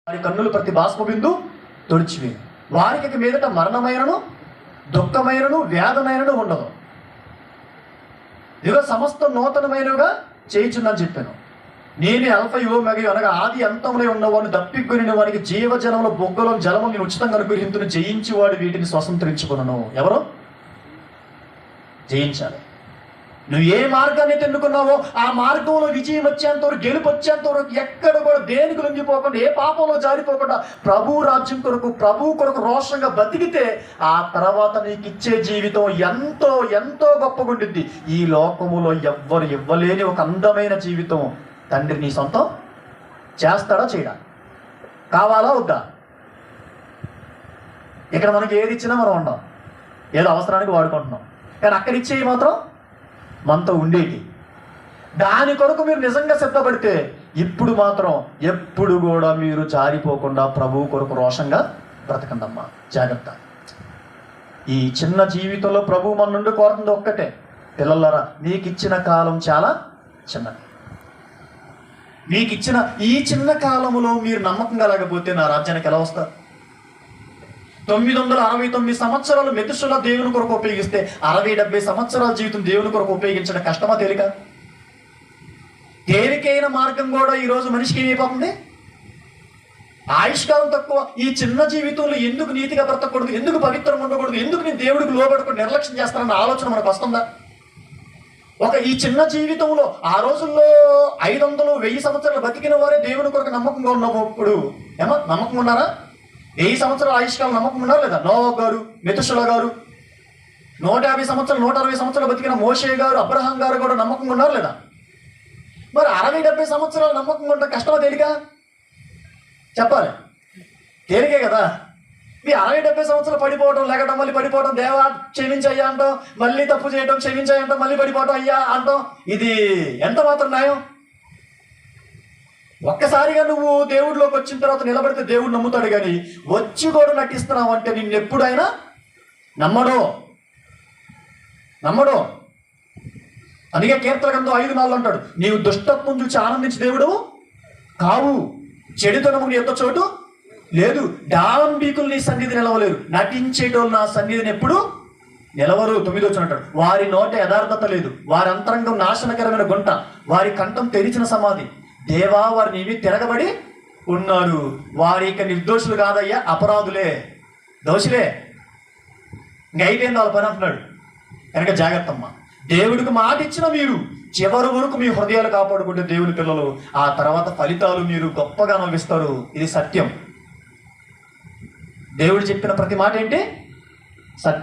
వారి కన్నులు ప్రతి బాష్పబిందు తుడిచివేయు. వారికి మీదట మరణమైనను దుఃఖమైనను వేదనైనను ఉండదు. ఇదిగో సమస్త నూతనమైనవిగా చేయుచుందని చెప్పాను. నేనే అల్ఫా ఓమెగా అనగా ఆది అంతములై ఉన్నవాడిని దప్పికొనిన వారికి జీవజలంలో బొగ్గలో జలము నేను ఉచితంగా అనుగ్రహించును, జయించి వాడు వీటిని స్వతంత్రించుకున్నాను. ఎవరు జయించాలి? నువ్వు ఏ మార్గాన్ని ఎన్నుకున్నావో ఆ మార్గంలో విజయం వచ్చేంతవరకు, గెలుపు వచ్చేంతవరకు ఎక్కడ కూడా దేనికి లొంగిపోకుండా, ఏ పాపంలో జారిపోకుండా ప్రభు రాజ్యం కొరకు, ప్రభు కొరకు రోషంగా బతికితే ఆ తర్వాత నీకు ఇచ్చే జీవితం ఎంతో ఎంతో గొప్పగా ఉండిద్ది. ఈ లోకములో ఎవ్వరు ఇవ్వలేని ఒక అందమైన జీవితం తండ్రి నీ సొంతం చేస్తాడా చేయడా? కావాలా వద్దా? ఇక్కడ మనకి ఏది ఇచ్చినా మనం ఉండం, ఏదో అవసరానికి వాడుకుంటున్నాం. కానీ అక్కడ ఇచ్చేవి మాత్రం మనతో ఉండేటి. దాని కొరకు మీరు నిజంగా సిద్ధపడితే ఇప్పుడు మాత్రం ఎప్పుడు కూడా మీరు జారిపోకుండా ప్రభు కొరకు రోషంగా బ్రతకండమ్మా. జాగ్రత్త. ఈ చిన్న జీవితంలో ప్రభు మన నుండి కోరుతుంది ఒక్కటే, పిల్లలారా మీకు ఇచ్చిన కాలం చాలా చిన్నది. మీకు ఇచ్చిన ఈ చిన్న కాలములో మీరు నమ్మకంగా లేకపోతే నా రాజ్యానికి ఎలా వస్తారు? 969 సంవత్సరాలు మెతుషుల దేవుని కొరకు ఉపయోగిస్తే 60-70 సంవత్సరాల జీవితం దేవుని కొరకు ఉపయోగించడం కష్టమా తేలిక? తేలికైన మార్గం కూడా ఈరోజు మనిషికి ఏమైపోతుంది? ఆయుష్కాలం తక్కువ. ఈ చిన్న జీవితంలో ఎందుకు నీతిగా బ్రతకూడదు, ఎందుకు పవిత్రంగా ఉండకూడదు, ఎందుకు నేను దేవుడికి లోబడకుండా నిర్లక్ష్యం చేస్తానన్న ఆలోచన మనకు వస్తుందా? ఈ చిన్న జీవితంలో ఆ రోజుల్లో 500, 1000 సంవత్సరాలు బతికిన వారే దేవుని కొరకు నమ్మకంగా ఉన్నప్పుడు నమ్మకంగా ఉన్నారా? 1000 సంవత్సరాల ఆయుష్కాలం నమ్మకం ఉన్నారు లేదా? నోవా గారు, మెతుషుల గారు, 150 సంవత్సరాలు 160 సంవత్సరాలు బతికిన మోషే గారు, అబ్రహాం గారు కూడా నమ్మకంగా ఉన్నారు లేదా? మరి 60-70 సంవత్సరాలు నమ్మకంగా ఉంటే కష్టమా తేలిక? చెప్పాలి. తేలికే కదా. మీ 60-70 సంవత్సరాలు పడిపోవడం, లెగడం, మళ్ళీ పడిపోవడం, దేవా క్షమించయ్యా అంటాం, మళ్ళీ తప్పు చేయడం, క్షమించయ్యంటాం, మళ్ళీ పడిపోవడం అయ్యా అంటాం. ఇది ఎంత మాత్రం న్యాయం? ఒక్కసారిగా నువ్వు దేవుడిలోకి వచ్చిన తర్వాత నిలబడితే దేవుడు నమ్ముతాడు, కానీ వచ్చి కూడా నటిస్తున్నావు అంటే నిన్ను ఎప్పుడైనా నమ్మడు. అందుకే కీర్తన గ్రంథం 5:4 అంటాడు, నీవు దుష్టత్వం చూసి ఆనందించి దేవుడు కావు, చెడుతనము నీ యొక్క చోటు లేదు. డాంబికులు నీ సన్నిధి నిలవలేరు, నటించేటోళ్ళు నా సన్నిధిని ఎప్పుడు నిలవరు. 9 అంటాడు, వారి నోట యథార్థత లేదు, వారి అంతరంగం నాశనకరమైన గుంట, వారి కంఠం తెరిచిన సమాధి. దేవా వారిని ఏమి తిరగబడి ఉన్నారు. వారి ఇక నిర్దోషులు కాదయ్యా, అపరాధులే, దోషులే. ఇంక అయిపోయింది వాళ్ళ పని అంటున్నాడు. కనుక జాగ్రత్తమ్మా. దేవుడికి మాట ఇచ్చిన మీరు చివరి వరకు మీ హృదయాలు కాపాడుకుంటే దేవుని పిల్లలు, ఆ తర్వాత ఫలితాలు మీరు గొప్పగా అనుభవిస్తారు. ఇది సత్యం. దేవుడు చెప్పిన ప్రతి మాట ఏంటి? సత్యం.